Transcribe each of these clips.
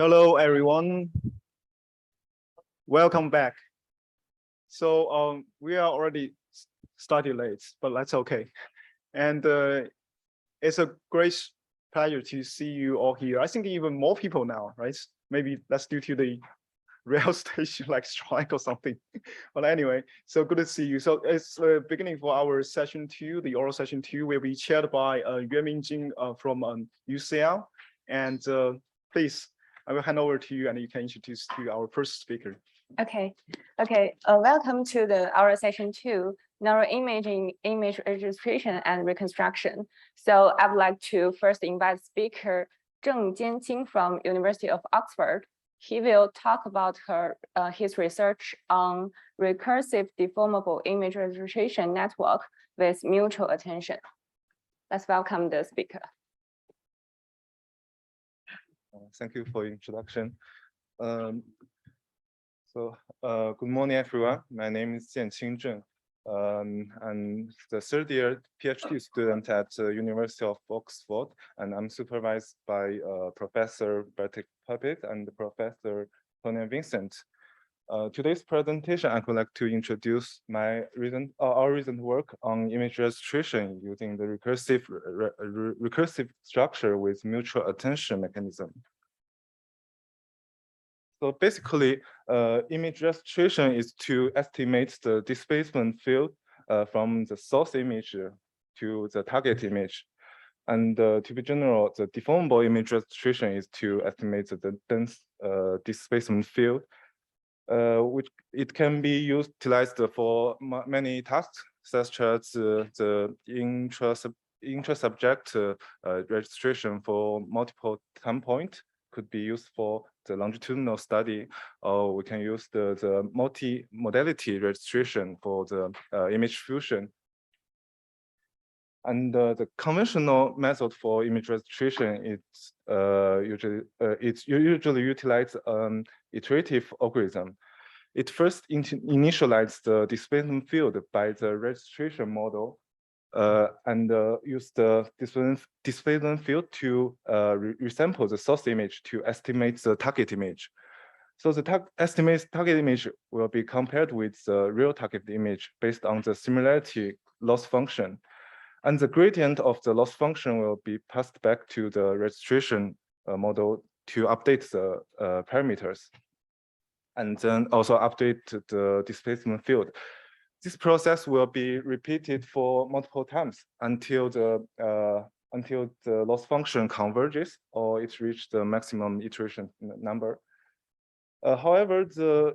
Hello, everyone. Welcome back. So we are already started late, but that's okay. And it's a great pleasure to see you all here. I think even more people now, right? Maybe that's due to the rail station like strike or something. But anyway, so good to see you. So it's the beginning for our session 2, the oral session 2, will be chaired by Yuemin Jing from UCL. And please, I will hand over to you and you can introduce to our first speaker. Okay. Welcome to the oral session 2, neural imaging, image registration and reconstruction. So I would like to first invite speaker Zheng Jianqing from University of Oxford. He will talk about his research on recursive deformable image registration network with mutual attention. Let's welcome the speaker. Thank you for the introduction. Good morning, everyone. My name is Jianqing Zheng. I'm the third year PhD student at the University of Oxford, and I'm supervised by Professor Bertie Puppet and Professor Tony Vincent. Today's presentation, I would like to introduce our recent work on image registration using the recursive structure with mutual attention mechanism. So basically, image registration is to estimate the displacement field from the source image to the target image. And to be general, the deformable image registration is to estimate the dense displacement field, which it can be utilized for many tasks, such as the intra-subject registration for multiple time points could be used for the longitudinal study, or we can use the multi-modality registration for the image fusion. And the conventional method for image registration is usually utilize iterative algorithm. It first initializes the displacement field by the registration model and use the displacement field to resample the source image to estimate the target image. So the estimated target image will be compared with the real target image based on the similarity loss function. And the gradient of the loss function will be passed back to the registration model to update the parameters, and then also update the displacement field. This process will be repeated for multiple times until the loss function converges or it reaches the maximum iteration number. However,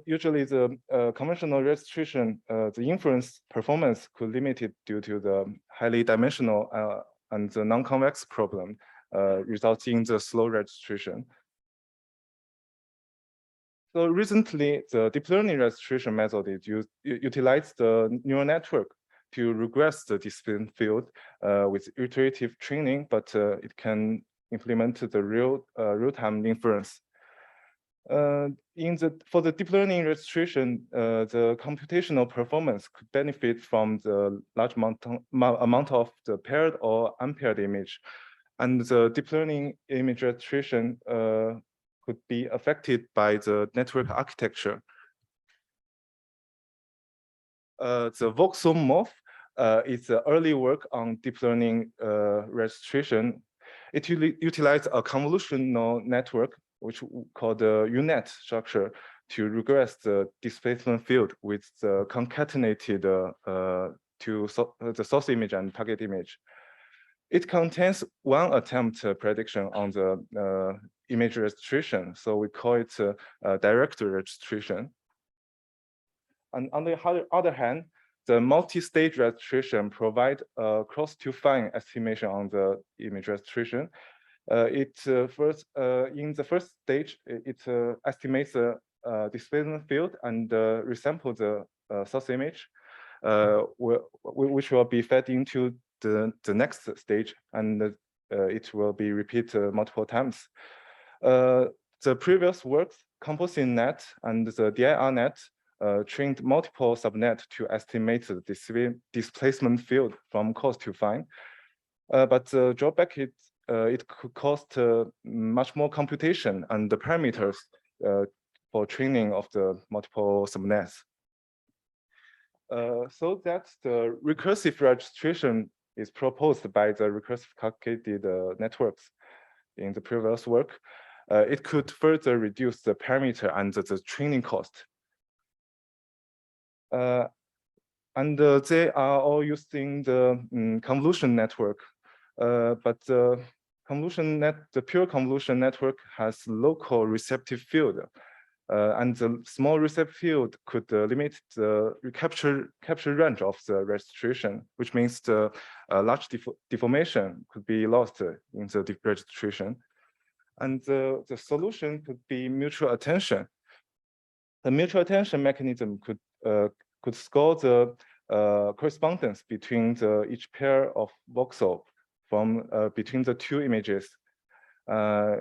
usually the conventional registration, the inference performance could limit it due to the highly dimensional and the non-convex problem, resulting in the slow registration. So recently, the deep learning registration method is utilized the neural network to regress the displacement field with iterative training, but it can implement the real-time inference. For the deep learning registration, the computational performance could benefit from the large amount of the paired or unpaired image, and the deep learning image registration could be affected by the network architecture. The voxomorph is the early work on deep learning registration. It utilizes a convolutional network, which we call the UNet structure, to regress the displacement field with the concatenated to the source image and target image. It contains one attempt prediction on the image registration, so we call it direct registration. And on the other hand, the multi-stage registration provides a cross-to-fine estimation on the image registration. In the first stage, it estimates the displacement field and resample the source image, which will be fed into the next stage, and it will be repeated multiple times. The previous works, composite net and the DIR net, trained multiple subnet to estimate the displacement field from coarse to fine. But the drawback is it could cost much more computation and the parameters for training of the multiple subnets. So that the recursive registration is proposed by the recursive cascaded networks in the previous work. It could further reduce the parameter and the training cost. And they are all using the convolution network, but the pure convolution network has local receptive field, and the small receptive field could limit the capture range of the registration, which means the large deformation could be lost in the registration. And the solution could be mutual attention. The mutual attention mechanism could score the correspondence between each pair of voxel from between the two images,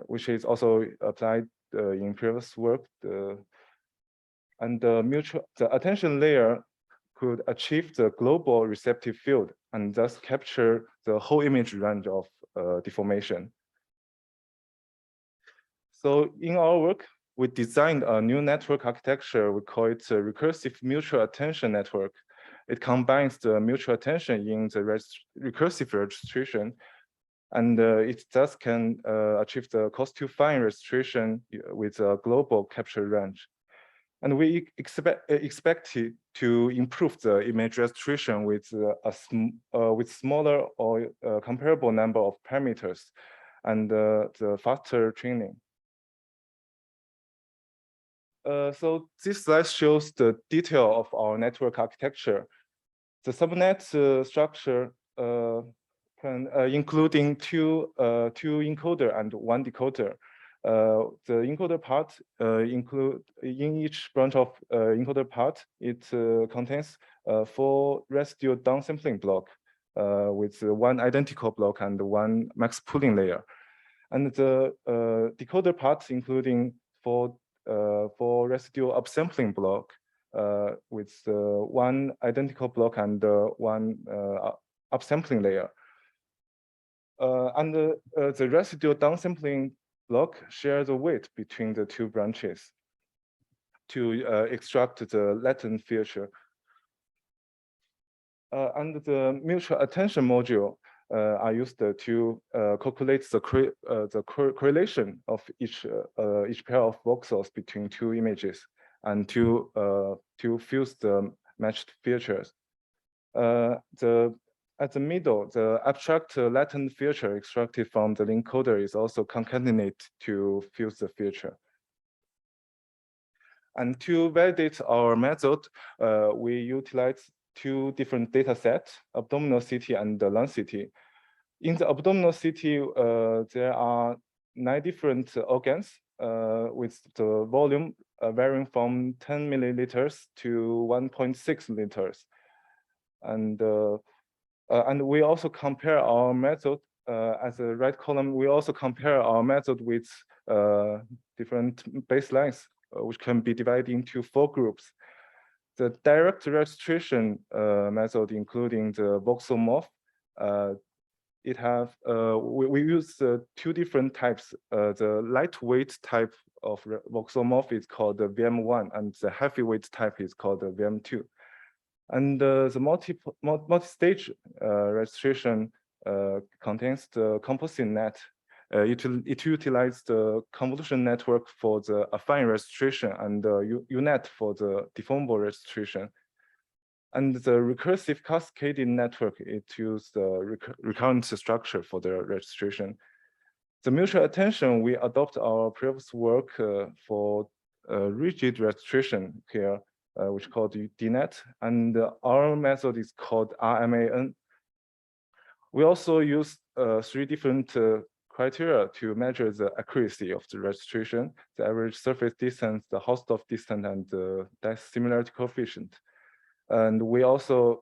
which is also applied in previous work. And the attention layer could achieve the global receptive field and thus capture the whole image range of deformation. So in our work, we designed a new network architecture. We call it a recursive mutual attention network. It combines the mutual attention in the recursive registration, and it thus can achieve the cost-to-fine registration with a global capture range. And we expect to improve the image registration with with smaller or comparable number of parameters and the faster training. So this slide shows the detail of our network architecture. The subnet structure including two encoder and one decoder. The encoder part include in each branch of encoder part, it contains 4 residual downsampling block with one identical block and one max pooling layer. And the decoder part including 4 residual upsampling block with one identical block and one upsampling layer. And the residual downsampling block share the weight between the two branches to extract the latent feature. And the mutual attention module are used to calculate the correlation of each pair of voxels between two images and to fuse the matched features. At the middle, the abstract latent feature extracted from the encoder is also concatenated to fuse the feature. And to validate our method, we utilize 2 different data sets, abdominal CT and the lung CT. In the abdominal CT, there are 9 different organs with the volume varying from 10 milliliters to 1.6 liters. And we also compare our method as a right column. We also compare our method with different baselines, which can be divided into 4 groups. The direct registration method, including the voxel morph, we use 2 different types. The lightweight type of voxel morph is called the VM1, and the heavyweight type is called the VM2. And the multi-stage registration contains the composite net. It utilizes the convolution network for the affine registration and the UNet for the deformable registration. And the recursive cascading network, it uses the recurrent structure for the registration. The mutual attention, we adopt our previous work for rigid registration here, which called DNet, and our method is called RMAN. We also use 3 different criteria to measure the accuracy of the registration: the average surface distance, the Hausdorff distance, and the depth similarity coefficient. And we also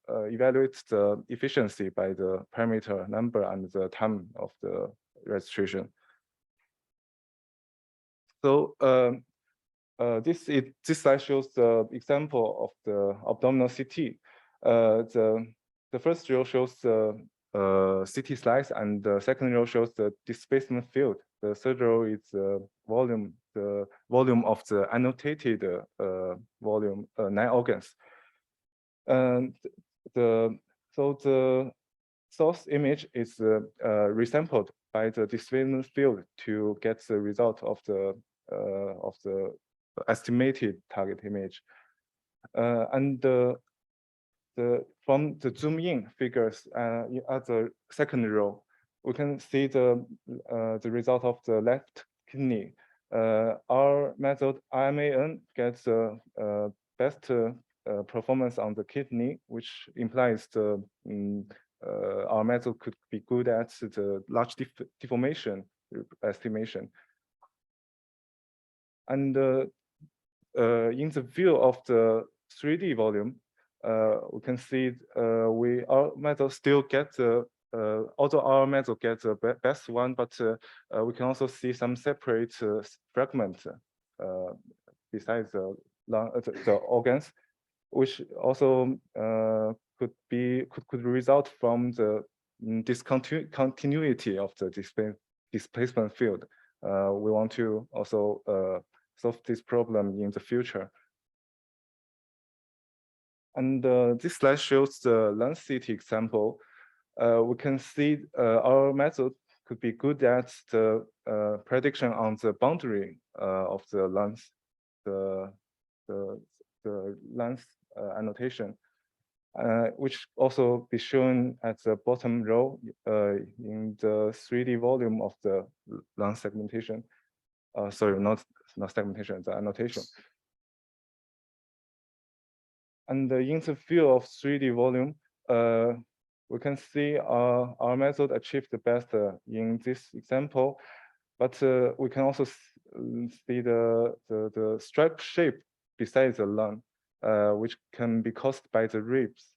evaluate the efficiency by the parameter number and the time of the registration. So this slide shows the example of the abdominal CT. The first row shows the city slice, and the second row shows the displacement field. The third row is the volume of the annotated volume, 9 organs. And the source image is resampled by the displacement field to get the result of the estimated target image. And from the zoom in figures at the second row, we can see the result of the left kidney. Our method IMAN gets the best performance on the kidney, which implies our method could be good at the large deformation estimation. And in the view of the 3D volume, we can see our method still gets although our method gets the best one, but we can also see some separate fragments besides the organs, which also could result from the discontinuity of the displacement field. We want to also solve this problem in the future. And this slide shows the lens city example. We can see our method could be good at the prediction on the boundary of the lens, the lens annotation, which also be shown at the bottom row in the 3D volume of the lens segmentation. Sorry, not segmentation, the annotation. And in the field of 3D volume, we can see our method achieved the best in this example, but we can also see the stripe shape besides the lung, which can be caused by the ribs.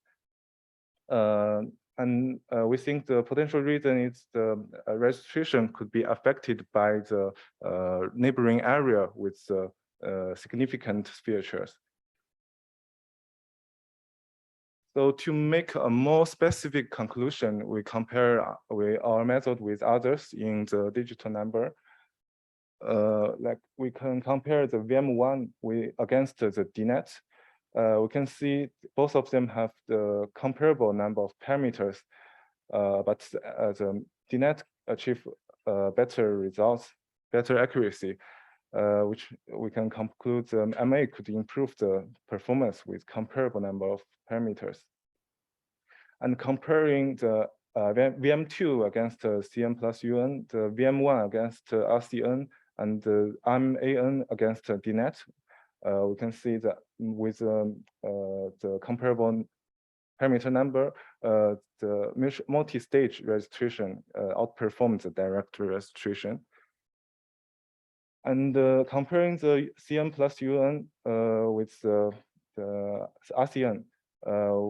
And we think the potential reason is the registration could be affected by the neighboring area with significant features. So to make a more specific conclusion, we compare our method with others in the digital number. Like we can compare the VM1 against the DNet. We can see both of them have the comparable number of parameters, but the DNet achieve better results, better accuracy, which we can conclude MA could improve the performance with comparable number of parameters. And comparing the VM2 against CN plus UN, the VM1 against RCN, and the MAN against DNet, we can see that with the comparable parameter number, the multi-stage registration outperforms the direct registration. And comparing the CN plus UN with the RCN,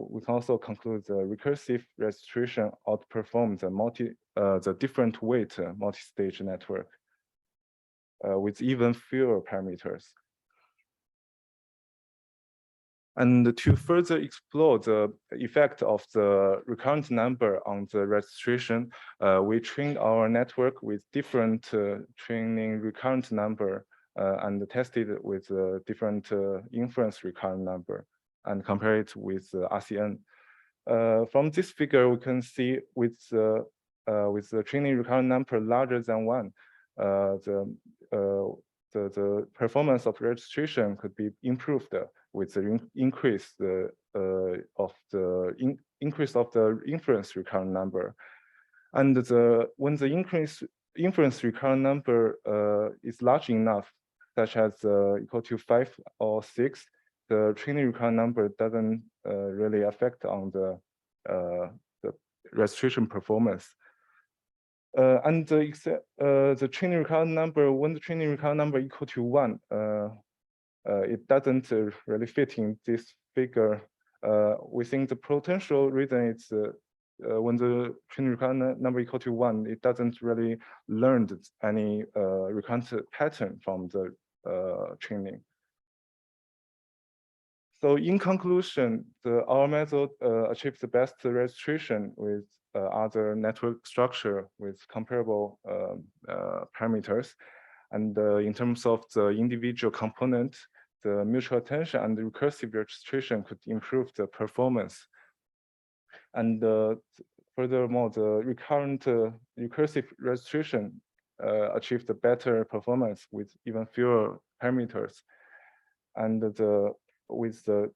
we can also conclude the recursive registration outperforms the different weight multi-stage network with even fewer parameters. And to further explore the effect of the recurrent number on the registration, we trained our network with different training recurrent number and tested it with different inference recurrent number and compare it with RCN. From this figure, we can see with the training recurrent number larger than 1, the performance of registration could be improved with the increase of the inference recurrent number. And when the inference recurrent number is large enough, such as equal to 5 or 6, the training recurrent number doesn't really affect on the registration performance. And the training recurrent number, when the training recurrent number equal to 1, it doesn't really fit in this figure. We think the potential reason is when the training recurrent number equal to 1, it doesn't really learn any recurrent pattern from the training. So in conclusion, our method achieves the best registration with other network structure with comparable parameters. And in terms of the individual component, the mutual attention and the recursive registration could improve the performance. And furthermore, the recursive registration achieved a better performance with even fewer parameters. And with the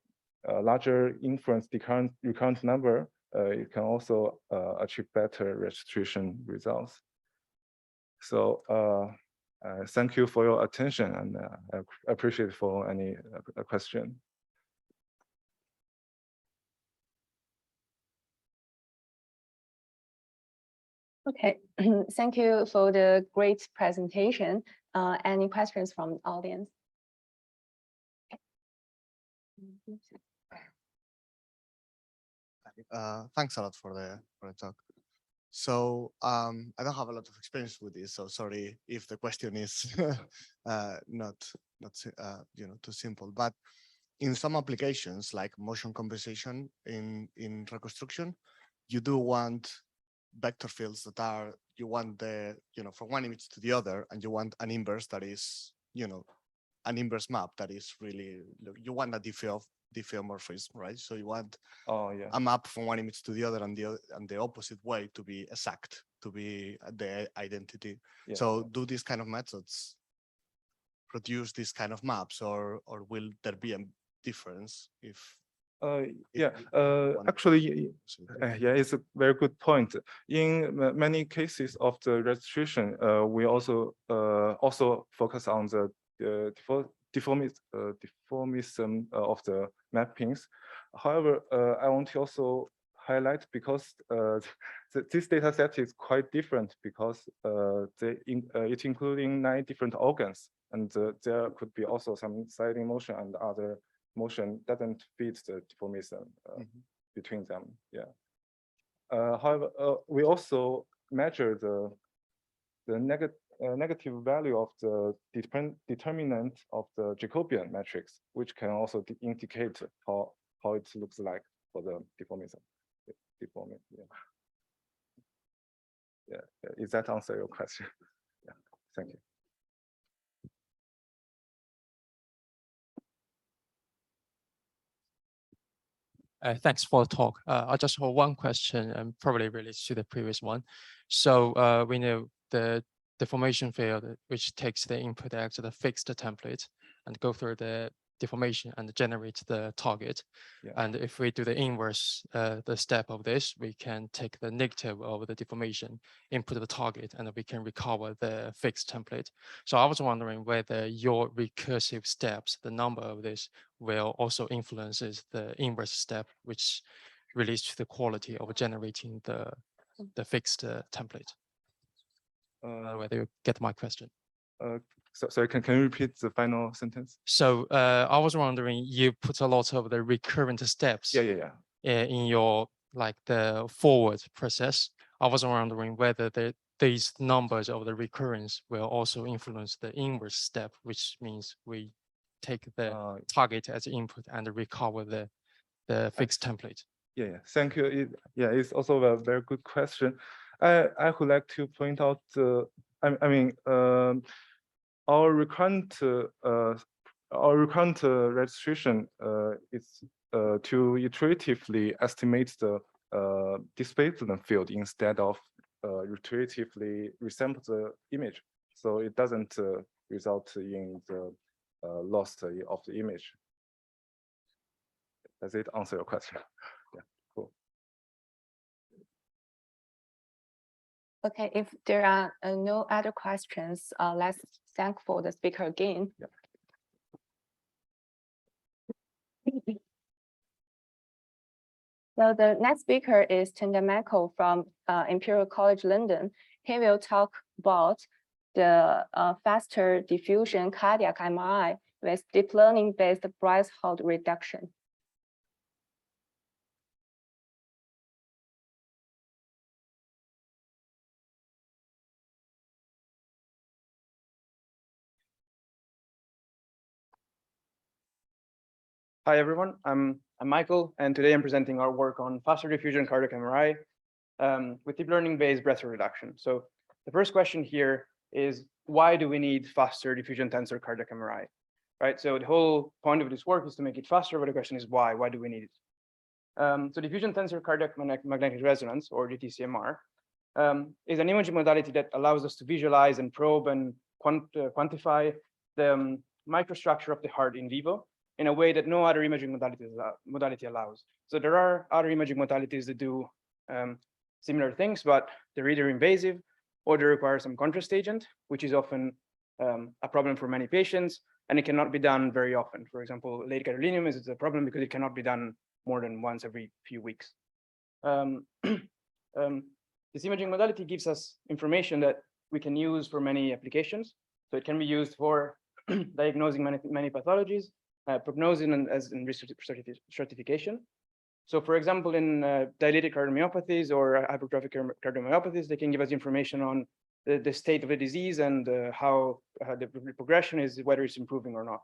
larger inference recurrent number, it can also achieve better registration results. So thank you for your attention, and I appreciate for any question. Okay, thank you for the great presentation. Any questions from the audience? Thanks a lot for the talk. So I don't have a lot of experience with this, so sorry if the question is not too simple. But in some applications like motion compensation in reconstruction, you do want vector fields that are, you want the, from one image to the other, and you want an inverse that is, an inverse map that is really, you want a diffeomorphism, right? So you want a map from one image to the other, and the opposite way to be exact, to be the identity. Yeah. So do these kind of methods produce these kind of maps, or will there be a difference if? Actually, it's a very good point. In many cases of the registration, we also focus on the deformism of the mappings. However, I want to also highlight, because this data set is quite different, because it's including 9 different organs, and there could be also some sliding motion and other motion doesn't fit the deformism between them. Yeah. However, we also measure the negative value of the determinant of the Jacobian matrix, which can also indicate how it looks like for the deformism. Yeah. Is that answer your question? Yeah. Thank you. Thanks for the talk. I just have one question, and probably relates to the previous one. So we know the deformation field, which takes the input as the fixed template and go through the deformation and generate the target. Yeah. And if we do the inverse, the step of this, we can take the negative of the deformation, input the target, and we can recover the fixed template. So I was wondering whether your recursive steps, the number of this, will also influences the inverse step, which relates to the quality of generating the fixed template. Whether you get my question. Sorry, can you repeat the final sentence? So I was wondering, you put a lot of the recurrent steps in your, like, the forward process. I was wondering whether these numbers of the recurrence will also influence the inverse step, which means we take the target as input and recover the fixed template. Yeah, thank you. It's also a very good question. I would like to point out, our recurrent registration is to iteratively estimate the displacement field instead of iteratively resample the image. So it doesn't result in the loss of the image. Does it answer your question? Yeah, cool. Okay, if there are no other questions, let's thank for the speaker again. Yeah. So the next speaker is Tenda Michael from Imperial College London. He will talk about the faster diffusion cardiac MRI with deep learning based breath hold reduction. Hi everyone, I'm Michael, and today I'm presenting our work on faster diffusion cardiac MRI with deep learning-based breadth reduction. So the first question here is, why do we need faster diffusion tensor cardiac MRI? Right. So the whole point of this work is to make it faster, but the question is why? Why do we need it? So diffusion tensor cardiac magnetic resonance, or DTCMR, is an imaging modality that allows us to visualize and probe and quantify the microstructure of the heart in vivo in a way that no other imaging modality allows. So there are other imaging modalities that do similar things, but they're either invasive or they require some contrast agent, which is often a problem for many patients, and it cannot be done very often. For example, late gadolinium is a problem because it cannot be done more than once every few weeks. This imaging modality gives us information that we can use for many applications. So it can be used for diagnosing many pathologies, prognosis as in risk stratification. So for example, in dilated cardiomyopathies or hypertrophic cardiomyopathies, they can give us information on the state of the disease and how the progression is, whether it's improving or not.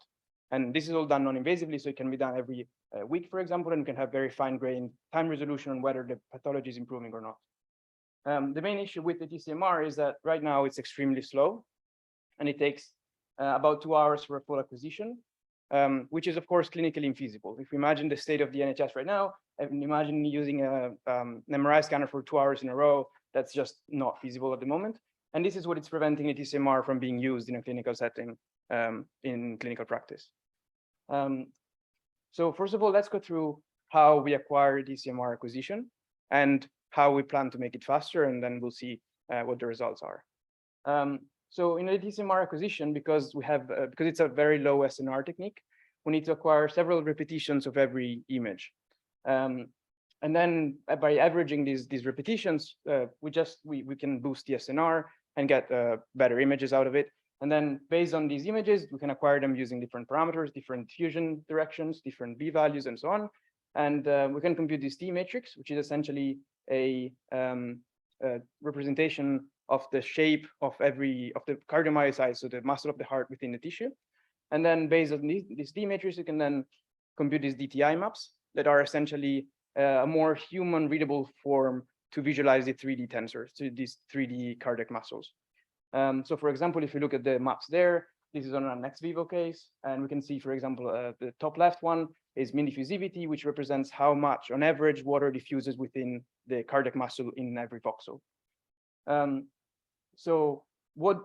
And this is all done non-invasively, so it can be done every week, for example, and you can have very fine-grained time resolution on whether the pathology is improving or not. The main issue with the TCMR is that right now it's extremely slow, and it takes about 2 hours for a full acquisition, which is of course clinically infeasible. If we imagine the state of the NHS right now, and imagine using an MRI scanner for 2 hours in a row, that's just not feasible at the moment. And this is what is preventing the TCMR from being used in a clinical setting in clinical practice. So first of all, let's go through how we acquire TCMR acquisition and how we plan to make it faster, and then we'll see what the results are. So in the TCMR acquisition, because it's a very low SNR technique, we need to acquire several repetitions of every image. And then by averaging these repetitions, we can boost the SNR and get better images out of it. And then based on these images, we can acquire them using different parameters, different fusion directions, different B values, and so on. And we can compute this T matrix, which is essentially a representation of the shape of the cardiomyocytes, so the muscle of the heart within the tissue. And then based on this D matrix, you can then compute these DTI maps that are essentially a more human readable form to visualize the 3D tensors, to these 3D cardiac muscles. So for example, if you look at the maps there, this is on an ex vivo case, and we can see, for example, the top left one is mean diffusivity, which represents how much on average water diffuses within the cardiac muscle in every voxel. So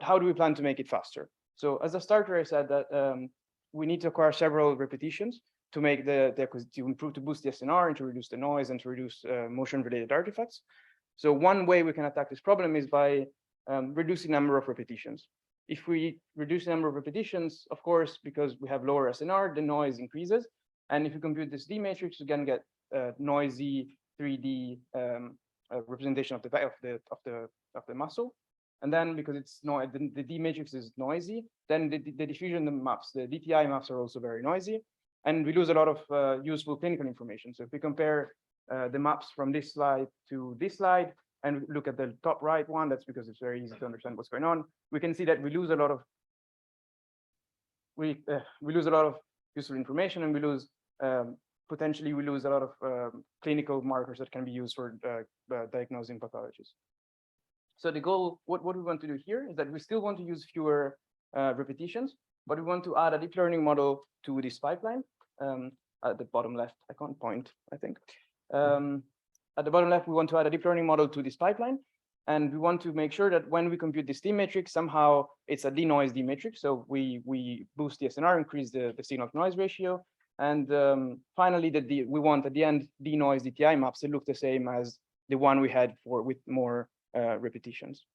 how do we plan to make it faster? So as a starter, I said that we need to acquire several repetitions to make to boost the SNR and to reduce the noise and to reduce motion-related artifacts. So one way we can attack this problem is by reducing the number of repetitions. If we reduce the number of repetitions, of course, because we have lower SNR, the noise increases. And if you compute this D matrix, you can get noisy 3D representation of the muscle. And then because it's the D matrix is noisy, then the diffusion maps, the DTI maps are also very noisy. And we lose a lot of useful clinical information. So if we compare the maps from this slide to this slide, and look at the top right one, that's because it's very easy to understand what's going on. We can see that we lose a lot of useful information, and we lose potentially we lose a lot of clinical markers that can be used for diagnosing pathologies. So the goal, what we want to do here is that we still want to use fewer repetitions, but we want to add a deep learning model to this pipeline. At the bottom left, I can't point, I think. At the bottom left, we want to add a deep learning model to this pipeline. And we want to make sure that when we compute this D matrix, somehow it's a denoise D matrix. So we boost the SNR, increase the signal to noise ratio. And finally, we want at the end denoise DTI maps to look the same as the one we had with more repetitions.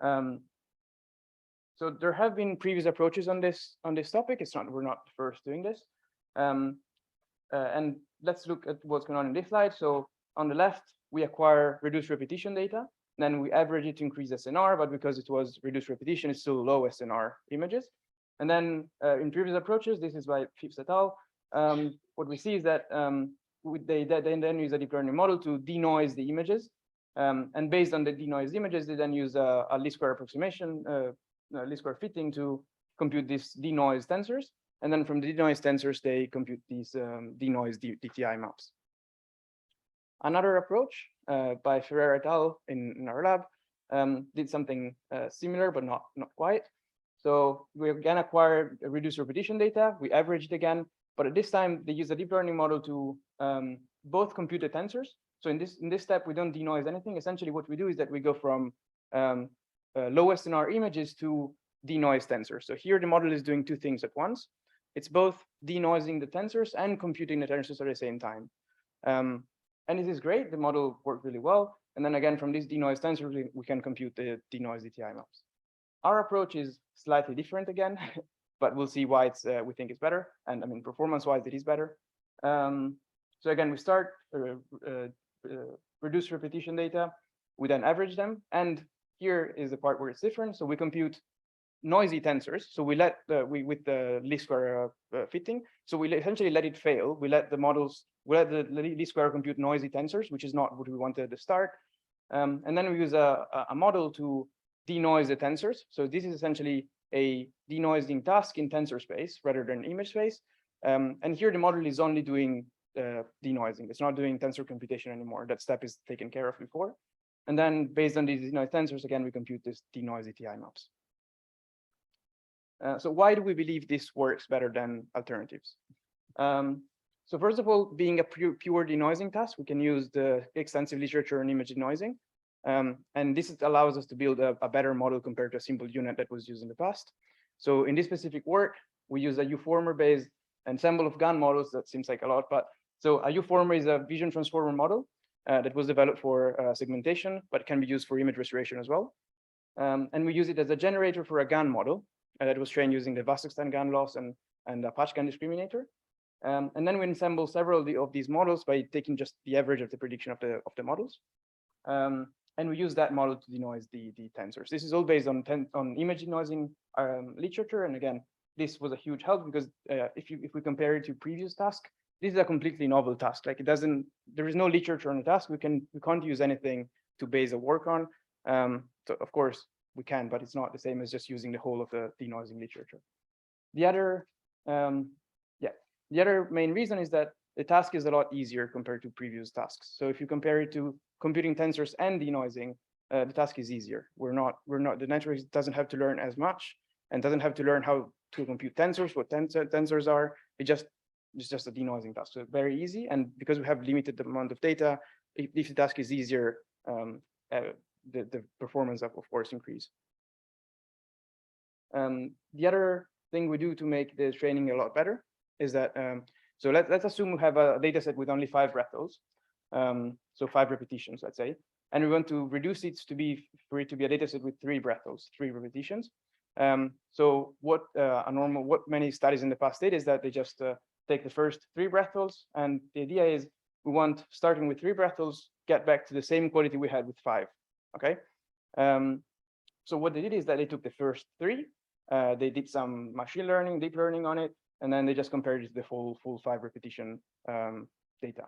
So there have been previous approaches on this topic. We're not the first doing this. And let's look at what's going on in this slide. So on the left, we acquire reduced repetition data. Then we average it to increase SNR, but because it was reduced repetition, it's still low SNR images. And then in previous approaches, this is by Phipps et al. What we see is that they then use a deep learning model to denoise the images. And based on the denoised images, they then use a least square approximation, least square fitting to compute these denoised tensors. And then from the denoised tensors, they compute these denoised DTI maps. Another approach by Ferrer et al. in our lab did something similar, but not quite. So we again acquired reduced repetition data. We averaged again, but at this time they use a deep learning model to both compute the tensors. So in this step, we don't denoise anything. Essentially, what we do is that we go from lowest in our images to denoise tensors. So here the model is doing two things at once. It's both denoising the tensors and computing the tensors at the same time. And it is great. The model worked really well. And then again, from these denoised tensors, we can compute the denoised DTI maps. Our approach is slightly different again, but we'll see why it's we think it's better. And I mean, performance-wise, it is better. So again, we start reduced repetition data. We then average them. And here is the part where it's different. So we compute noisy tensors. So we let with the least square fitting. So we essentially let it fail. We let the least square compute noisy tensors, which is not what we wanted at the start. And then we use a model to denoise the tensors. So this is essentially a denoising task in tensor space rather than image space. And here the model is only doing denoising. It's not doing tensor computation anymore. That step is taken care of before. And then based on these denoised tensors, again, we compute this denoised DTI maps. So why do we believe this works better than alternatives? So first of all, being a pure denoising task, we can use the extensive literature on image denoising. And this allows us to build a better model compared to a simple unit that was used in the past. So in this specific work, we use a U-former-based ensemble of GAN models. That seems like a lot, but so a U-former is a vision transformer model that was developed for segmentation, but can be used for image restoration as well. And we use it as a generator for a GAN model that was trained using the vast extent GAN loss and a patch GAN discriminator. And then we assemble several of these models by taking just the average of the prediction of the models. And we use that model to denoise the tensors. This is all based on image denoising literature. And again, this was a huge help because if we compare it to previous tasks, this is a completely novel task. Like there is no literature on the task. We can't use anything to base a work on. So of course we can, but it's not the same as just using the whole of the denoising literature. The other main reason is that the task is a lot easier compared to previous tasks. So if you compare it to computing tensors and denoising, the task is easier. The network doesn't have to learn as much and doesn't have to learn how to compute tensors, what tensors are. It's just a denoising task. So very easy. And because we have limited amount of data, if the task is easier, the performance of course increase. The other thing we do to make the training a lot better is that so let's assume we have a data set with only 5 breathals, so 5 repetitions, let's say, and we want to reduce it for it to be a data set with 3 breathals, 3 repetitions. So what many studies in the past did is that they just take the first 3 breathals, and the idea is we want, starting with 3 breathals, get back to the same quality we had with 5. Okay. So what they did is that they took the first 3, they did some machine learning, deep learning on it, and then they just compared it to the full 5 repetition data.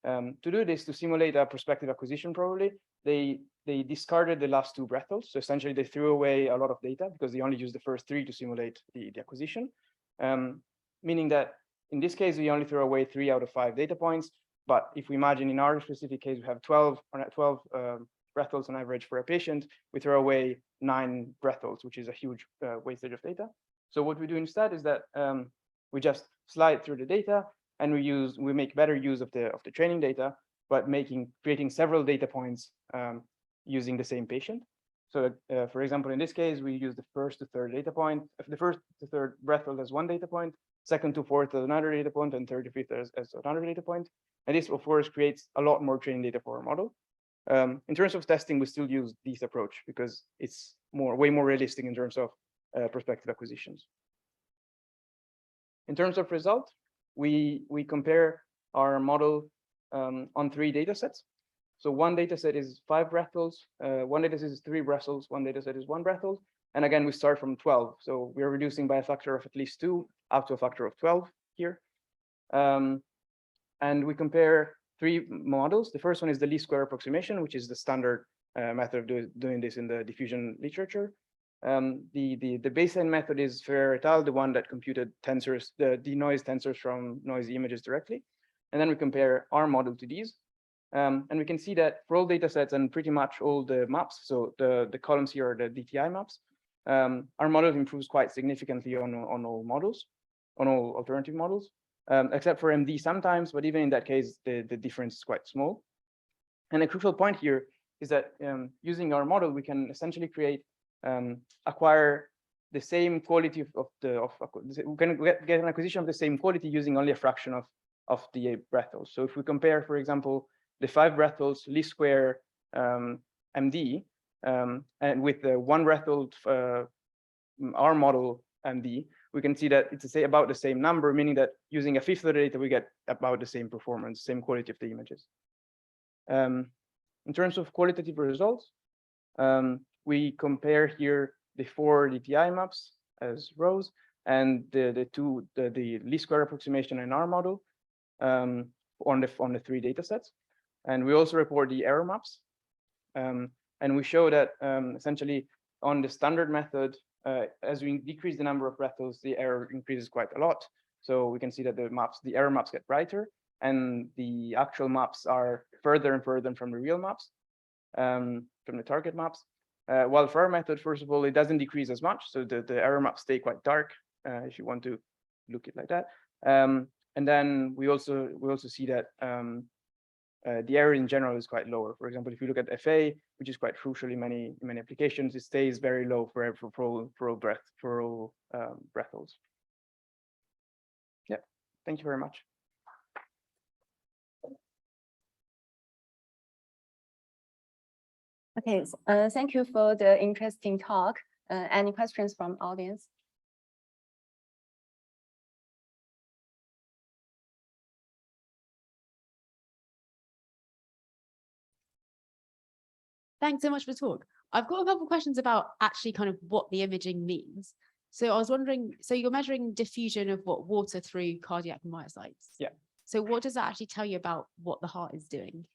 To do this, to simulate a prospective acquisition probably, they discarded the last 2 breathals. So essentially they threw away a lot of data because they only used the first 3 to simulate the acquisition. Meaning that in this case, we only throw away 3 out of 5 data points. But if we imagine in our specific case, we have 12 breathals on average for a patient, we throw away 9 breathals, which is a huge wastage of data. So what we do instead is that we just slide through the data and we make better use of the training data, but creating several data points using the same patient. So for example, in this case, we use the first to third data point, the first to third breathal as 1 data point, second to fourth as another data point, and third to fifth as another data point. And this, of course, creates a lot more training data for our model. In terms of testing, we still use this approach because it's way more realistic in terms of prospective acquisitions. In terms of result, we compare our model on 3 data sets. So 1 data set is 5 breathals, 1 data set is 3 breathals, 1 data set is 1 breathal. And again, we start from 12. So we're reducing by a factor of at least 2 up to a factor of 12 here. And we compare 3 models. The first one is the least square approximation, which is the standard method of doing this in the diffusion literature. The baseline method is Ferrer et al., the one that computed tensors, the denoised tensors from noisy images directly. And then we compare our model to these. And we can see that for all data sets and pretty much all the maps, so the columns here are the DTI maps, our model improves quite significantly on all models, on all alternative models, except for MD sometimes, but even in that case, the difference is quite small. And a crucial point here is that using our model, we can essentially acquire the same quality we can get an acquisition of the same quality using only a fraction of the breathals. So if we compare, for example, the 5 breathals least square MD and with the 1 breathold our model MD, we can see that it's about the same number, meaning that using a fifth of the data, we get about the same performance, same quality of the images. In terms of qualitative results, we compare here the 4 DTI maps as rows and the least square approximation in our model on the 3 data sets. And we also report the error maps. And we show that essentially on the standard method, as we decrease the number of breathals, the error increases quite a lot. So we can see that the error maps get brighter, and the actual maps are further and further from the real maps, from the target maps. While for our method, first of all, it doesn't decrease as much. So the error maps stay quite dark, if you want to look at it like that. And then we also see that the error in general is quite lower. For example, if you look at FA, which is quite crucial in many applications, it stays very low for all breathals. Yeah, thank you very much. Okay, thank you for the interesting talk. Any questions from audience? Thanks so much for the talk. I've got a couple of questions about actually kind of what the imaging means. So I was wondering, so you're measuring diffusion of water through cardiac myocytes. Yeah. So what does that actually tell you about what the heart is doing?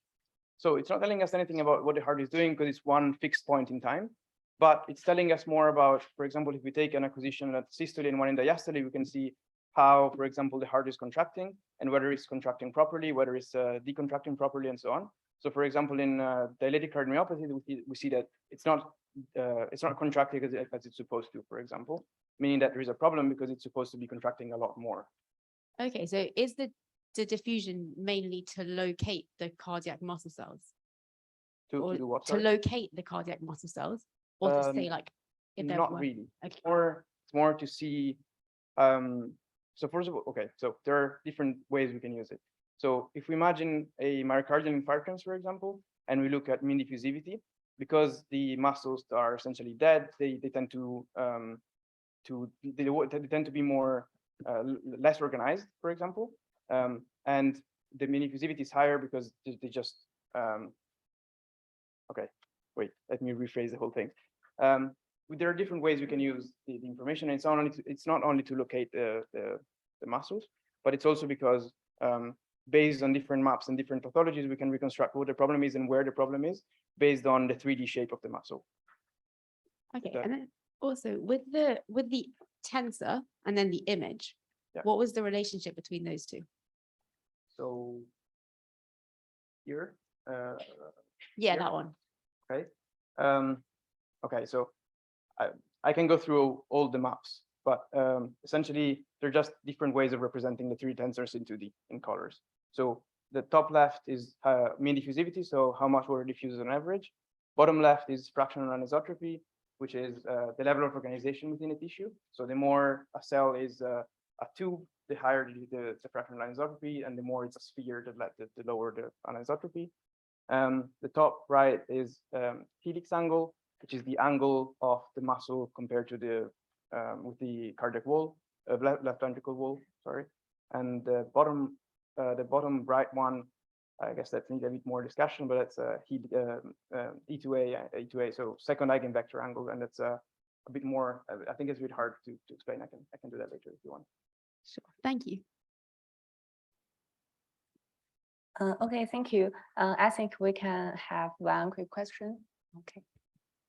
So it's not telling us anything about what the heart is doing because it's one fixed point in time, but it's telling us more about, for example, if we take an acquisition at systole and one in diastole, we can see how, for example, the heart is contracting and whether it's contracting properly, whether it's decontracting properly, and so on. So, for example, in dilated cardiomyopathy, we see that it's not contracting as it's supposed to, for example, meaning that there is a problem because it's supposed to be contracting a lot more. Okay, so is the diffusion mainly to locate the cardiac muscle cells? To do what? To locate the cardiac muscle cells, or to say like if they're not really. Okay. It's more to see. So first of all, okay, so there are different ways we can use it. So if we imagine a myocardial infarction, for example, and we look at mean diffusivity, because the muscles are essentially dead, they tend to be more less organized, for example, and the mean diffusivity is higher because they just okay. Wait, let me rephrase the whole thing. There are different ways we can use the information. And it's not only to locate the muscles, but it's also because based on different maps and different pathologies, we can reconstruct what the problem is and where the problem is based on the 3D shape of the muscle. Okay, and then also with the tensor and then the image, yeah. What was the relationship between those two? So here, yeah, here? that one. Okay. Okay, so I can go through all the maps, but essentially they're just different ways of representing the 3 tensors in 2D in colors. So the top left is mean diffusivity, so how much water diffuses on average. Bottom left is fractional anisotropy, which is the level of organization within a tissue. So the more a cell is a tube, the higher the fractional anisotropy, and the more it's a sphere, the lower the anisotropy. The top right is helix angle, which is the angle of the muscle compared to the with the cardiac wall, left ventricle wall, sorry. And the bottom right one, I guess that needs a bit more discussion, but it's E2A, so second eigenvector angle, and it's a bit more. I think it's a bit hard to explain. I can do that later if you want. Sure, thank you. Okay, thank you. I think we can have one quick question. Okay.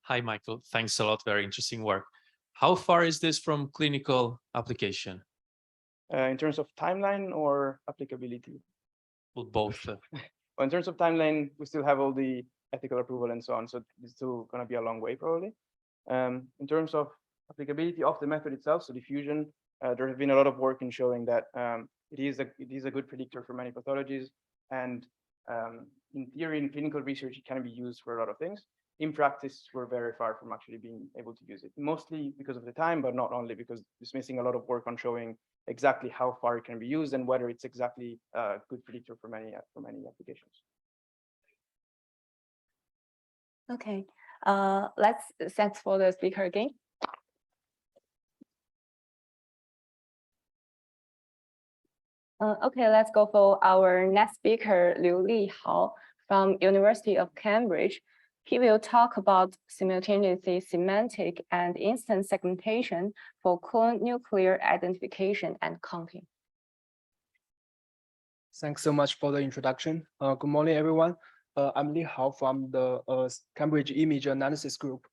Hi, Michael. Thanks a lot. Very interesting work. How far is this from clinical application? In terms of timeline or applicability? Well, both. But in terms of timeline, we still have all the ethical approval and so on. So it's still going to be a long way probably. In terms of applicability of the method itself, so diffusion, there has been a lot of work in showing that it is a good predictor for many pathologies. And in theory, in clinical research, it can be used for a lot of things. In practice, we're very far from actually being able to use it, mostly because of the time, but not only because it's missing a lot of work on showing exactly how far it can be used and whether it's exactly a good predictor for many applications. Okay, thanks for the speaker again. Okay, let's go for our next speaker, Liu Li Hao from University of Cambridge. He will talk about simultaneously semantic and instance segmentation for clone nuclear identification and counting. Thanks so much for the introduction. Good morning, everyone. I'm Li Hao from the Cambridge Image Analysis Group.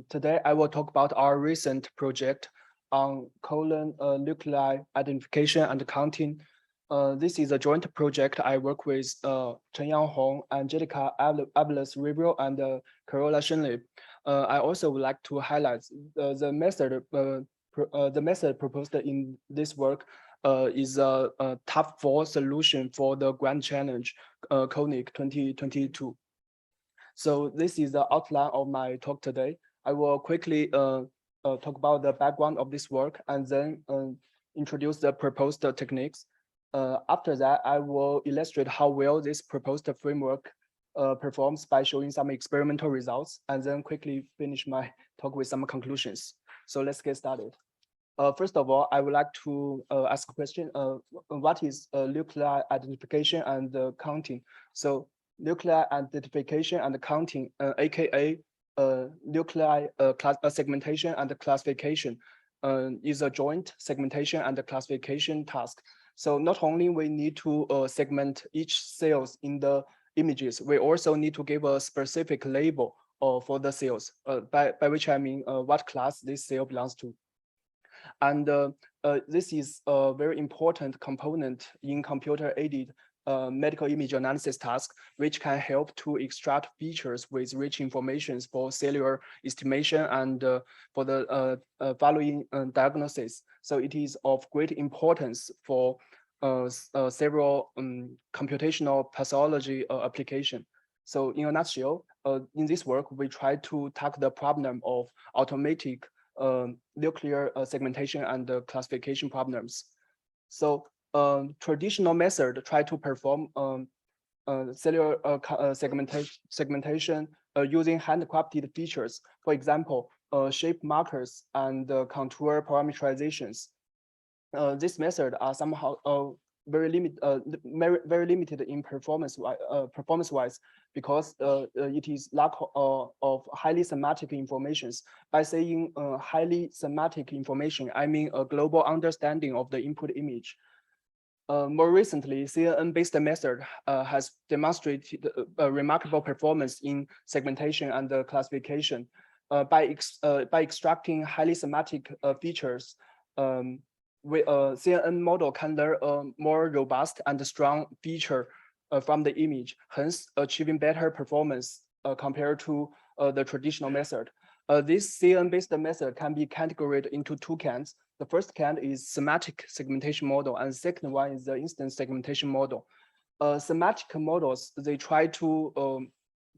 Today, I will talk about our recent project on colon nuclei identification and counting. This is a joint project I work with Chen Yanghong, Angelica Abeles-Ribero, and Carola Shenley. I also would like to highlight the method proposed in this work is a top 4 solution for the Grand Challenge CONIC 2022. So this is the outline of my talk today. I will quickly talk about the background of this work and then introduce the proposed techniques. After that, I will illustrate how well this proposed framework performs by showing some experimental results, and then quickly finish my talk with some conclusions. So let's get started. First of all, I would like to ask a question. What is nuclei identification and counting? So nuclei identification and counting, aka nuclei segmentation and classification, is a joint segmentation and classification task. So not only we need to segment each cells in the images, we also need to give a specific label for the cells, by which I mean what class this cell belongs to. And this is a very important component in computer-aided medical image analysis task, which can help to extract features with rich information for cellular estimation and for the following diagnosis. So it is of great importance for several computational pathology application. So in a nutshell, in this work, we try to tackle the problem of automatic nuclear segmentation and classification problems. So traditional method try to perform cellular segmentation using handcrafted features. For example, shape markers and contour parameterizations. This method are somehow very limited in performance-wise because it is lack of highly semantic informations. By saying highly semantic information, I mean a global understanding of the input image. More recently, CNN-based method has demonstrated a remarkable performance in segmentation and classification. By extracting highly semantic features, CNN model can learn a more robust and strong feature from the image, hence achieving better performance compared to the traditional method. This CNN-based method can be categorized into 2 kinds. The first kind is semantic segmentation model, and the second one is the instance segmentation model. Semantic models, they try to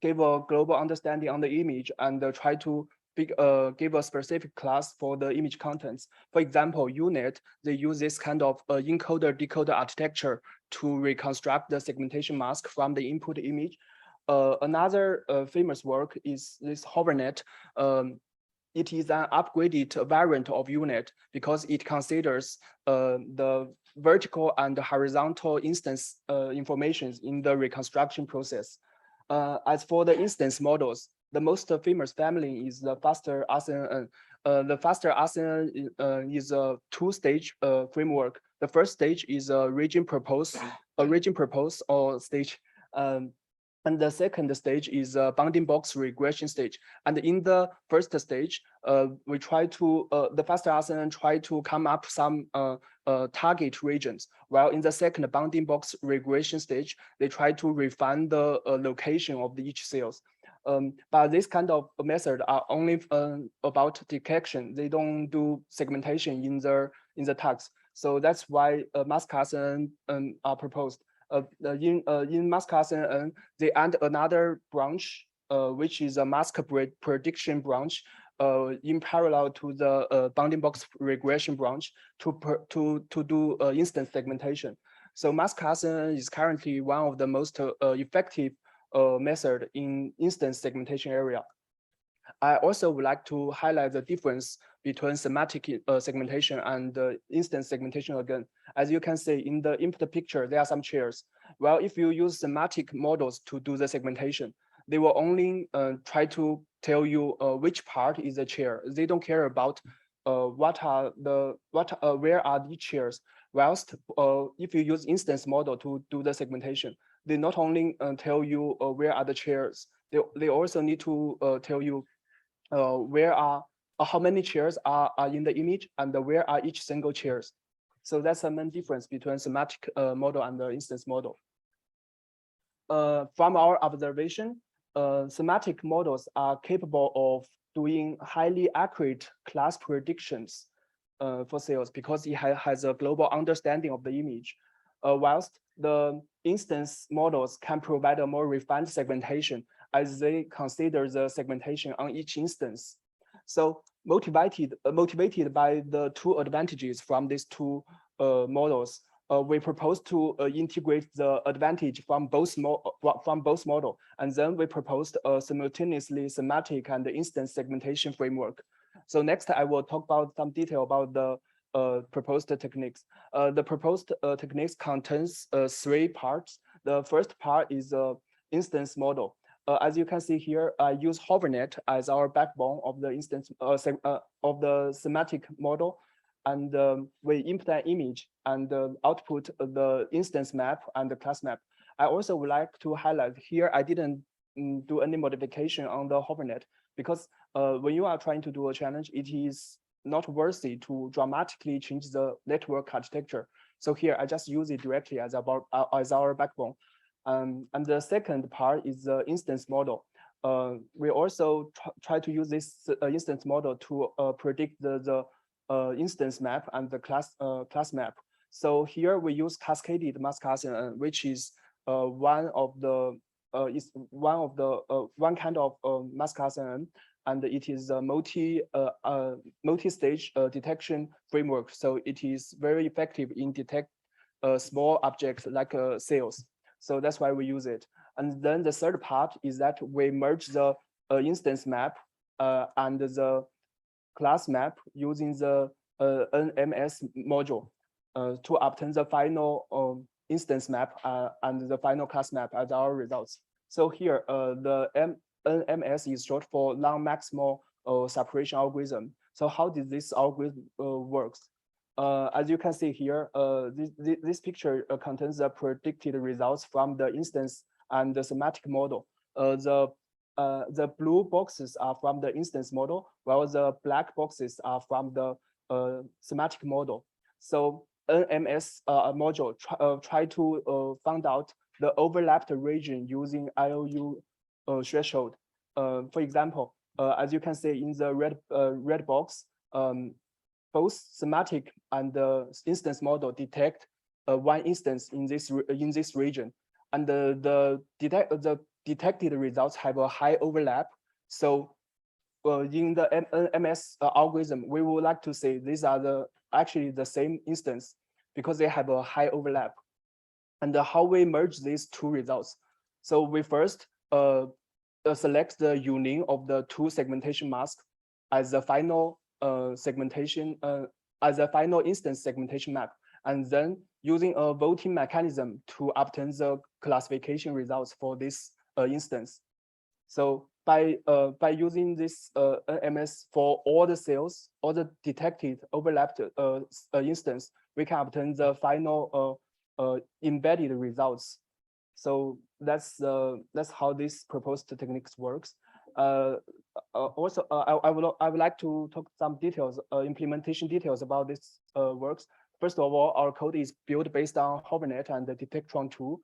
give a global understanding on the image and try to give a specific class for the image contents. For example, UNIT, they use this kind of encoder-decoder architecture to reconstruct the segmentation mask from the input image. Another famous work is this HoverNet. It is an upgraded variant of UNIT because it considers the vertical and horizontal instance informations in the reconstruction process. As for the instance models, the most famous family is the faster RCNN. The faster RCNN is a 2-stage framework. The first stage is a region propose or stage. And the second stage is a bounding box regression stage. And in the first stage, we try to, the faster RNN try to come up some target regions, while in the second bounding box regression stage, they try to refine the location of each cells. But this kind of method are only about detection. They don't do segmentation in the tags. So that's why mask RNN are proposed. In mask RNN, they add another branch, which is a mask prediction branch, in parallel to the bounding box regression branch to do instance segmentation. So mask RNN is currently one of the most effective method in instance segmentation area. I also would like to highlight the difference between semantic segmentation and instance segmentation again. As you can see in the input picture, there are some chairs. Well, if you use semantic models to do the segmentation, they will only try to tell you which part is a chair. They don't care about where are the chairs. Whilst if you use instance model to do the segmentation, they not only tell you where are the chairs, they also need to tell you where are how many chairs are in the image and where are each single chairs. So that's the main difference between semantic model and the instance model. From our observation, semantic models are capable of doing highly accurate class predictions for cells because it has a global understanding of the image, whilst the instance models can provide a more refined segmentation as they consider the segmentation on each instance. So motivated by the two advantages from these two models, we propose to integrate the advantage from both model, and then we proposed a simultaneously semantic and instance segmentation framework. So next, I will talk about some detail about the proposed techniques. The proposed techniques contains three parts. The first part is instance model. As you can see here, I use HoverNet as our backbone of the instance of the semantic model, and we input an image and output the instance map and the class map. I also would like to highlight here, I didn't do any modification on the HoverNet because when you are trying to do a challenge, it is not worthy to dramatically change the network architecture. So here I just use it directly as our backbone. And the second part is the instance model. We also try to use this instance model to predict the instance map and the class map. So here we use cascaded mask RNN, which is one kind of mask RNN, and it is a multi-stage detection framework. So it is very effective in detect small objects like cells. So that's why we use it. And then the third part is that we merge the instance map and the class map using the NMS module to obtain the final instance map and the final class map as our results. So here, the NMS is short for non-maximal separation algorithm. So how did this algorithm works? As you can see here, this picture contains the predicted results from the instance and the semantic model. The blue boxes are from the instance model, while the black boxes are from the semantic model. So NMS module try to find out the overlapped region using IOU threshold. For example, as you can see in the red box, both semantic and the instance model detect one instance in this region, and the detected results have a high overlap. So in the NMS algorithm, we would like to say these are actually the same instance because they have a high overlap. And how we merge these two results? So we first select the union of the two segmentation masks as the final segmentation as a final instance segmentation map, and then using a voting mechanism to obtain the classification results for this instance. So by using this NMS for all the cells, all the detected overlapped instance, we can obtain the final embedded results. So that's how this proposed techniques works. Also, I would like to talk some details, implementation details about this works. First of all, our code is built based on HoverNet and the Detectron tool.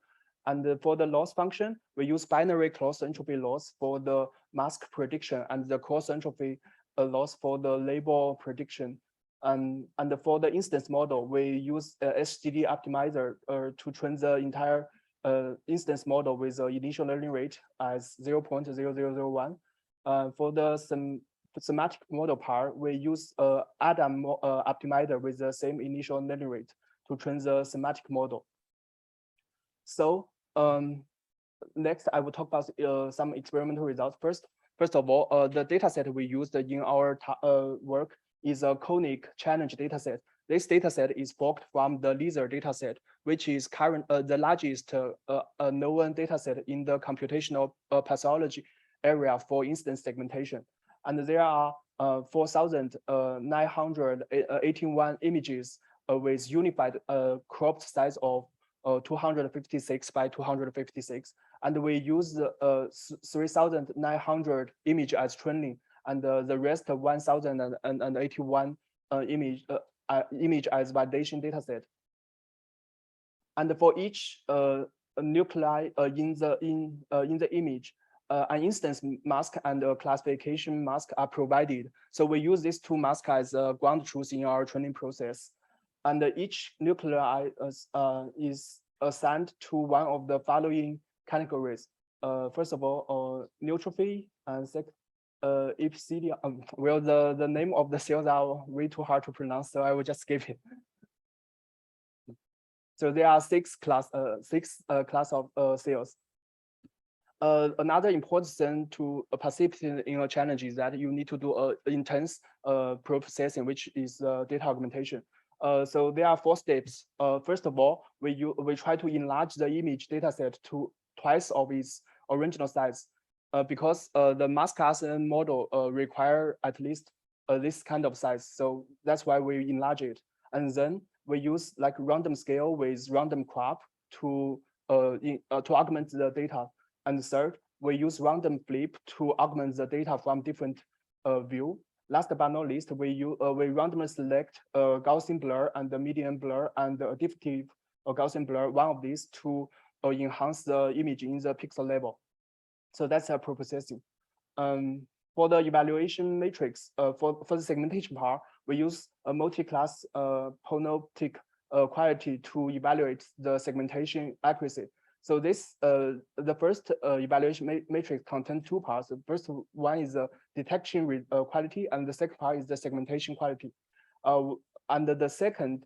And for the loss function, we use binary cross entropy loss for the mask prediction and the cross entropy loss for the label prediction. And for the instance model, we use SGD optimizer to train the entire instance model with the initial learning rate as 0.0001. For the semantic model part, we use Adam optimizer with the same initial learning rate to train the semantic model. So next, I will talk about some experimental results. First of all, the data set we used in our work is a conic challenge dataset. This dataset is forked from the lizard dataset, which is the largest known dataset in the computational pathology area for instance segmentation. And there are 4,981 images with unified cropped size of 256 by 256. And we use 3,900 image as training, and the rest 1,081 image as validation dataset. And for each nuclei in the image, an instance mask and a classification mask are provided. So we use these two masks as ground truth in our training process. And each nuclei is assigned to one of the following categories. First of all, neutrophil, and second, epithelium. Well, the name of the cells are way too hard to pronounce, so I will just skip it. So there are six class of cells. Another important thing to participate in a challenge is that you need to do intense processing, which is data augmentation. So there are 4 steps. First of all, we try to enlarge the image dataset to twice of its original size, because the mask Gaussian model require at least this kind of size. So that's why we enlarge it. And then we use like random scale with random crop to augment the data. And third, we use random flip to augment the data from different view. Last but not least, we randomly select Gaussian blur and the median blur and the additive Gaussian blur, one of these to enhance the image in the pixel level. So that's a processing. For the evaluation matrix, for the segmentation part, we use a multi-class panoptic quality to evaluate the segmentation accuracy. So this, the first evaluation matrix contains 2 parts. The first one is the detection quality, and the second part is the segmentation quality. And the second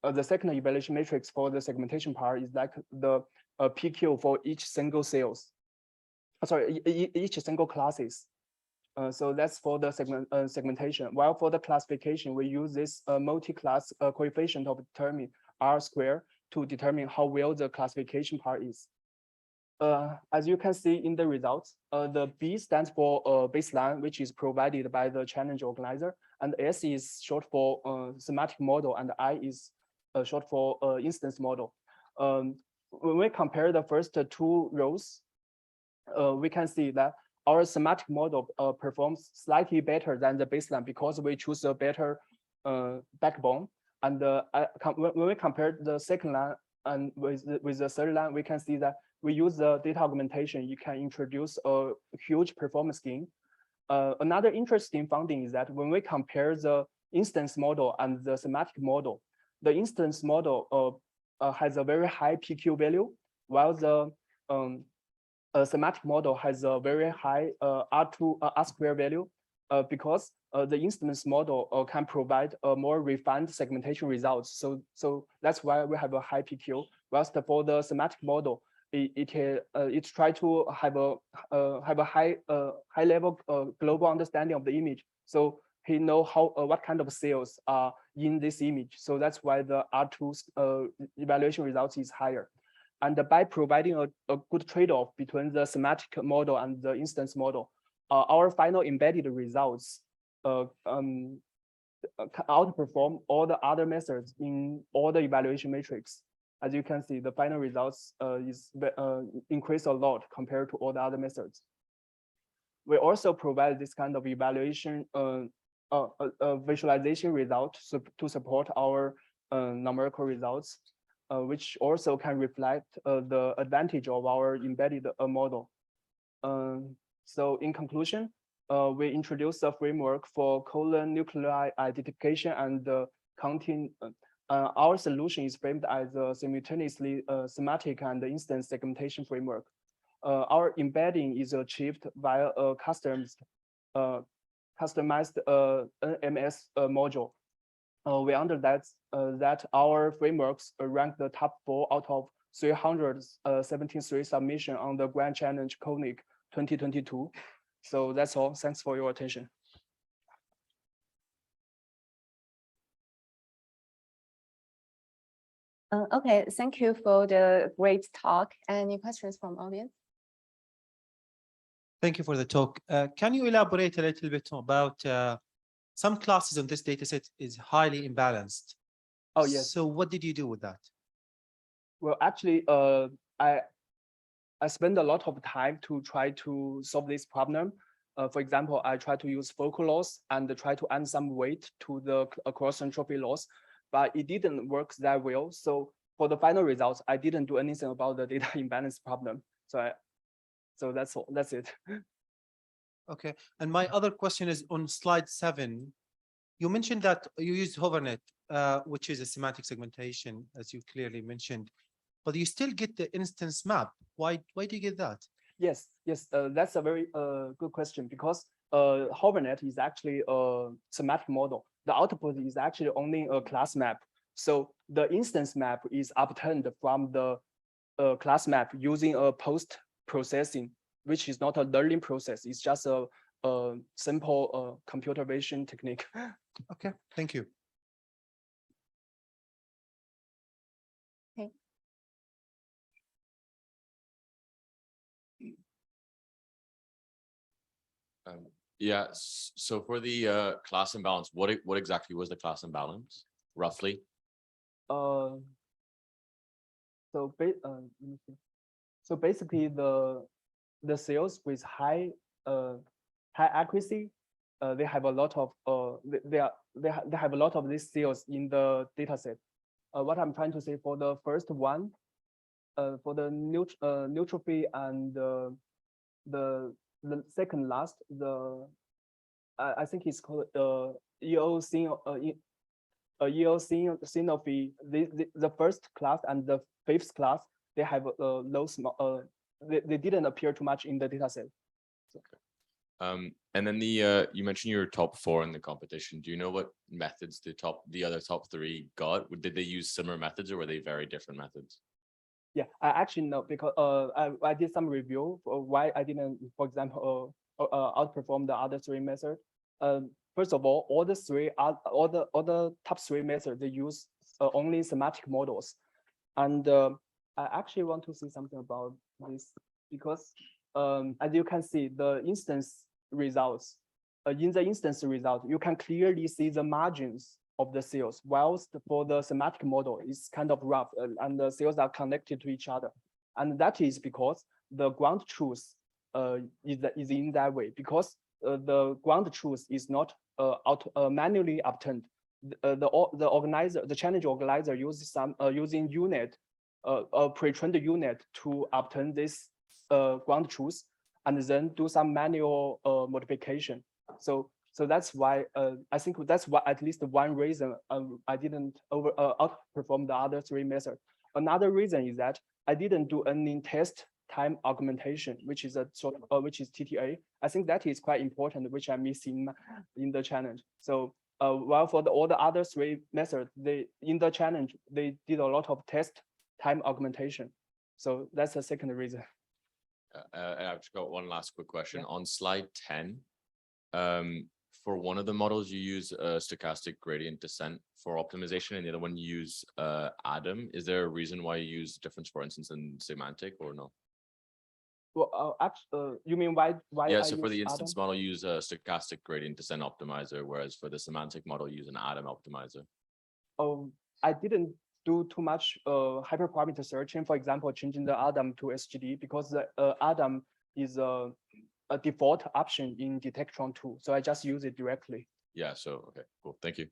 evaluation matrix for the segmentation part is like the PQ for each single cells. Sorry, each single classes. So that's for the segmentation. While for the classification, we use this multi-class coefficient of determine R square to determine how well the classification part is. As you can see in the results, the B stands for baseline, which is provided by the challenge organizer, and S is short for semantic model, and I is short for instance model. When we compare the first 2 rows, we can see that our semantic model performs slightly better than the baseline because we choose a better backbone. And when we compare the second line and with the third line, we can see that we use the data augmentation. You can introduce a huge performance gain. Another interesting finding is that when we compare the instance model and the semantic model, the instance model has a very high PQ value, while the semantic model has a very high R square value, because the instance model can provide more refined segmentation results. So that's why we have a high PQ. Whilst for the semantic model, it try to have a high level global understanding of the image. So he know what kind of cells are in this image. So that's why the R2 evaluation results is higher. And by providing a good trade-off between the semantic model and the instance model, our final embedded results outperform all the other methods in all the evaluation matrix. As you can see, the final results increase a lot compared to all the other methods. We also provide this kind of evaluation, visualization result to support our numerical results, which also can reflect the advantage of our embedded model. So in conclusion, we introduced a framework for colon nuclei identification and counting. Our solution is framed as a simultaneously semantic and instance segmentation framework. Our embedding is achieved via a customized NMS module. We understand that our frameworks rank the top 4 out of 373 submission on the Grand Challenge Conic 2022. So that's all. Thanks for your attention. Okay, thank you for the great talk. Any questions from audience? Thank you for the talk. Can you elaborate a little bit about some classes on this dataset is highly imbalanced? Oh, yes. So what did you do with that? Well, actually, I spend a lot of time to try to solve this problem. For example, I try to use focal loss and try to add some weight to the cross entropy loss, but it didn't work that well. So for the final results, I didn't do anything about the data imbalance problem. So that's all. That's it. Okay. And my other question is on slide 7. You mentioned that you used HoverNet, which is a semantic segmentation, as you clearly mentioned, but you still get the instance map. Why do you get that? Yes, that's a very good question, because HoverNet is actually a semantic model. The output is actually only a class map. So the instance map is obtained from the class map using a post-processing, which is not a learning process. It's just a simple computer vision technique. Okay, thank you. Okay. Yeah, so for the class imbalance, what exactly was the class imbalance, roughly? So basically the cells with high accuracy, they have a lot of they have a lot of these cells in the data set. What I'm trying to say, for the first one, for the neutrophil and the second last, I think it's called eosinophy. The first class and the fifth class, they have low small. They didn't appear too much in the data set. So. Okay. And then you mentioned your top 4 in the competition. Do you know what methods the other top 3 got? Did they use similar methods, or were they very different methods? Yeah, I actually know, because I did some review for why I didn't, for example, outperform the other 3 methods. First of all the top 3 methods, they use only semantic models, and I actually want to say something about this, because as you can see, the instance results, in the instance result, you can clearly see the margins of the cells, whilst for the semantic model, it's kind of rough, and the cells are connected to each other. And that is because the ground truth is in that way, because the ground truth is not manually obtained. The challenge organizer uses using unit, a pre-trained unit to obtain this ground truth, and then do some manual modification. So that's why I think that's why at least one reason I didn't outperform the other 3 methods. Another reason is that I didn't do any test time augmentation, which is which is TTA. I think that is quite important, which I'm missing in the challenge. So while for all the other 3 methods, in the challenge they did a lot of test time augmentation. So that's the second reason. I've just got one last quick question. Yeah. On slide 10, for one of the models, you use stochastic gradient descent for optimization, and the other one you use ADAM. Is there a reason why you use difference, for instance, in semantic, or no? Well, actually, you mean why? Yeah, so for the instance model, you use a stochastic gradient descent optimizer, whereas for the semantic model, you use an ADAM optimizer. I didn't do too much hyperparameter searching, for example, changing the Adam to SGD, because the Adam is a default option in Detectron 2. So I just use it directly. Yeah, so, okay, cool, thank you.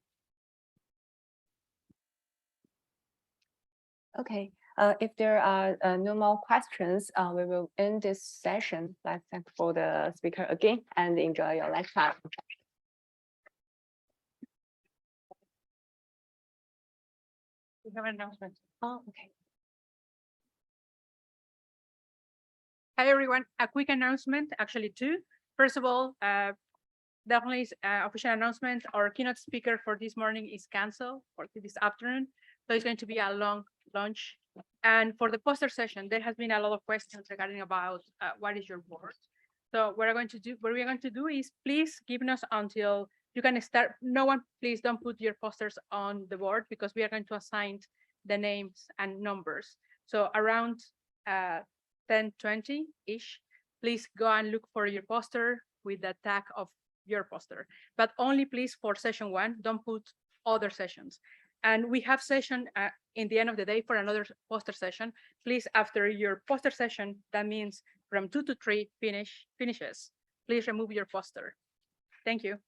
Okay, if there are no more questions, we will end this session. Let's thank for the speaker again and enjoy your lecture. We have an announcement. Oh, okay. Hi, everyone. A quick announcement, actually two. First of all, definitely official announcement. Our keynote speaker for this morning is canceled for this afternoon. So it's going to be a long lunch. And for the poster session, there has been a lot of questions regarding about what is your board. So what we're going to do is please give us until you can start. No one, please don't put your posters on the board because we are going to assign the names and numbers. So around 10:20-ish, please go and look for your poster with the tag of your poster, but only please for session 1, don't put other sessions. And we have session in the end of the day for another poster session. Please, after your poster session, that means from 2 to 3 finishes, please remove your poster. Thank you.